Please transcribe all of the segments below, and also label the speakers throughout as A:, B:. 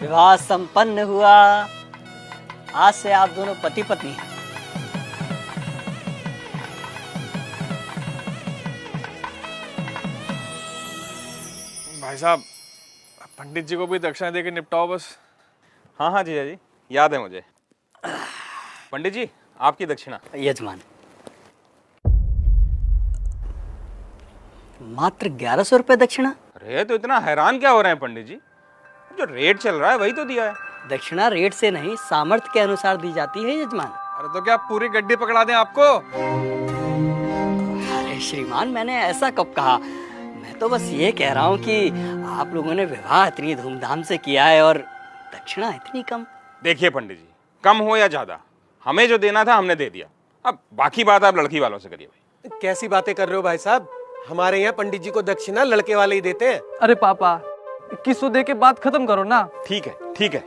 A: विवाह संपन्न हुआ। आज से आप दोनों पति पत्नी हैं।
B: भाई साहब, पंडित जी को भी दक्षिणा देके निपटाओ बस।
C: हाँ हाँ जीजा जी, याद है मुझे। पंडित जी, आपकी दक्षिणा।
A: यजमान, मात्र 1100 रुपए दक्षिणा।
C: अरे तो इतना हैरान क्या हो रहे हैं पंडित जी? जो रेट चल रहा है वही तो दिया है।
A: दक्षिणा रेट से नहीं, सामर्थ्य के अनुसार दी जाती है यजमान।
B: अरे तो क्या पूरी गड्डी पकड़ा दें आपको?
A: अरे श्रीमान, मैंने ऐसा कब कहा? मैं तो बस ये कह रहा हूँ कि आप लोगों ने विवाह इतनी धूमधाम से किया है और दक्षिणा इतनी कम।
C: देखिए पंडित जी, कम हो या ज्यादा, हमें जो देना था हमने दे दिया। अब बाकी बात आप लड़की वालों से करिए भाई।
D: कैसी बातें कर रहे हो भाई साहब? हमारे यहाँ पंडित जी को दक्षिणा लड़के वाले ही देते हैं।
E: अरे पापा, 2100 दे के बात खत्म करो ना।
C: ठीक है ठीक है।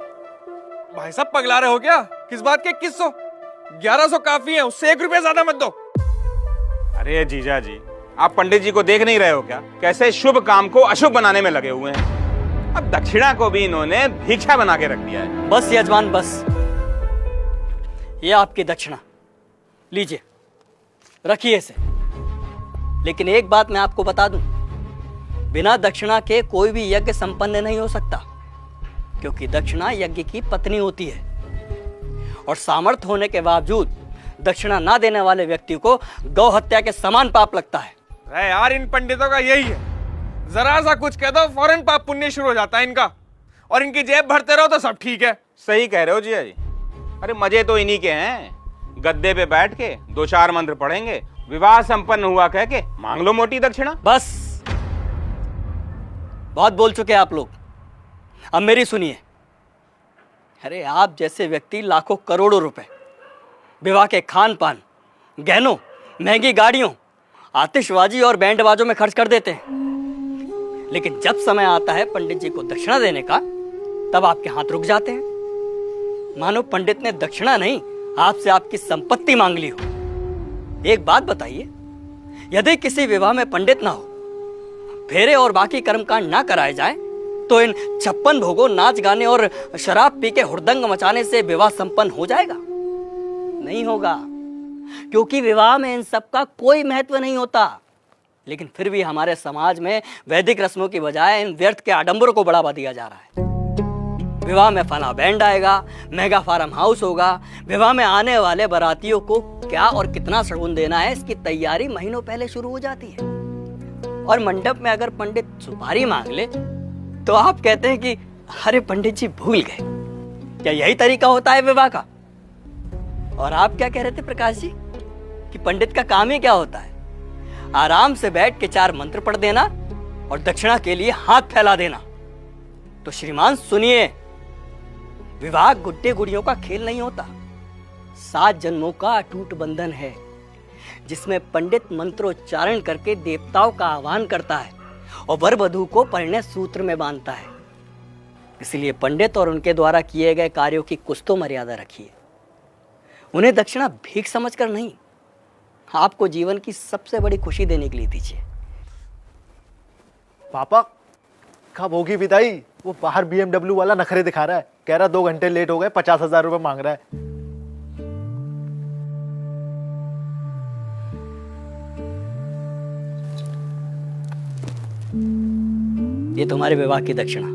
B: भाई साहब पगला रहे हो क्या? किस बात के 2100? 1100 काफी है, उससे 1 रुपया ज्यादा मत दो।
C: अरे जीजा जी, आप पंडित जी को देख नहीं रहे हो क्या? कैसे शुभ काम को अशुभ बनाने में लगे हुए हैं। अब दक्षिणा को भी इन्होंने भिक्षा बना के रख दिया है।
A: बस यजमान बस, ये आपकी दक्षिणा लीजिए, रखिए इसे। लेकिन एक बात मैं आपको बता दूं, बिना दक्षिणा के कोई भी यज्ञ संपन्न नहीं हो सकता, क्योंकि दक्षिणा यज्ञ की पत्नी होती है और सामर्थ्य होने के बावजूद दक्षिणा ना देने वाले व्यक्ति को गौ हत्या के समान पाप लगता है।
B: अरे यार, इन पंडितों का यही है, जरा सा कुछ कह दो फौरन पाप पुण्य शुरू हो जाता है इनका, और इनकी जेब भरते रहो तो सब ठीक है।
C: सही कह रहे हो जीजा जी। अरे मजे तो इन्हीं के हैं। गद्दे पे बैठ के 2-4 मंत्र पढ़ेंगे, विवाह संपन्न हुआ कह के मांग लो मोटी दक्षिणा।
A: बस, बहुत बोल चुके आप लोग, अब मेरी सुनिए। अरे आप जैसे व्यक्ति लाखों करोड़ों रुपए विवाह के खान पान, गहनों, महंगी गाड़ियों, आतिशबाजी और बैंड बाजों में खर्च कर देते हैं, लेकिन जब समय आता है पंडित जी को दक्षिणा देने का, तब आपके हाथ रुक जाते हैं, मानो पंडित ने दक्षिणा नहीं, आपसे आपकी संपत्ति मांग ली हो। एक बात बताइए, यदि किसी विवाह में पंडित ना हो, फेरे और बाकी कर्मकांड ना कराए जाए, तो इन 56 भोगों, नाच गाने और शराब पी के हुड़दंग मचाने से विवाह संपन्न हो जाएगा? नहीं होगा, क्योंकि विवाह में इन सब का कोई महत्व नहीं होता। लेकिन फिर भी हमारे समाज में वैदिक रस्मों की बजाय इन व्यर्थ के आडंबरों को बढ़ावा दिया जा रहा है। विवाह में फला बैंड आएगा, मेगा फार्म हाउस होगा, विवाह में आने वाले बारातियों को क्या और कितना शगुन देना है, इसकी तैयारी महीनों पहले शुरू हो जाती है। और मंडप में अगर पंडित सुपारी मांग ले तो आप कहते हैं कि अरे पंडित जी भूल गए। क्या यही तरीका होता है विवाह का? और आप क्या कह रहे थे प्रकाश जी कि पंडित का काम ही क्या होता है? आराम से बैठ के 4 मंत्र पढ़ देना और दक्षिणा के लिए हाथ फैला देना। तो श्रीमान सुनिए, विवाह गुड्डे गुड़ियों का खेल नहीं होता, 7 जन्मों का अटूट बंधन है, जिसमें पंडित मंत्रोच्चारण करके देवताओं का आह्वान करता है और वर वधू को परिणय सूत्र में बांधता है। इसलिए पंडित और उनके द्वारा किए गए कार्यों की कुछ तो मर्यादा रखिए। उन्हें दक्षिणा भीख समझकर नहीं, आपको जीवन की सबसे बड़ी खुशी देने के लिए दीजिए।
F: पापा, कब होगी विदाई? वो बाहर BMW वाला नखरे दिखा रहा है, कह रहा 2 घंटे लेट हो गए, 50,000 रुपए मांग रहा है।
A: ये तुम्हारे विवाह की दक्षिणा।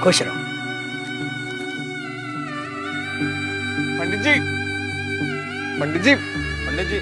A: खुश रहो।
B: पंडित जी, पंडित जी,
C: पंडित जी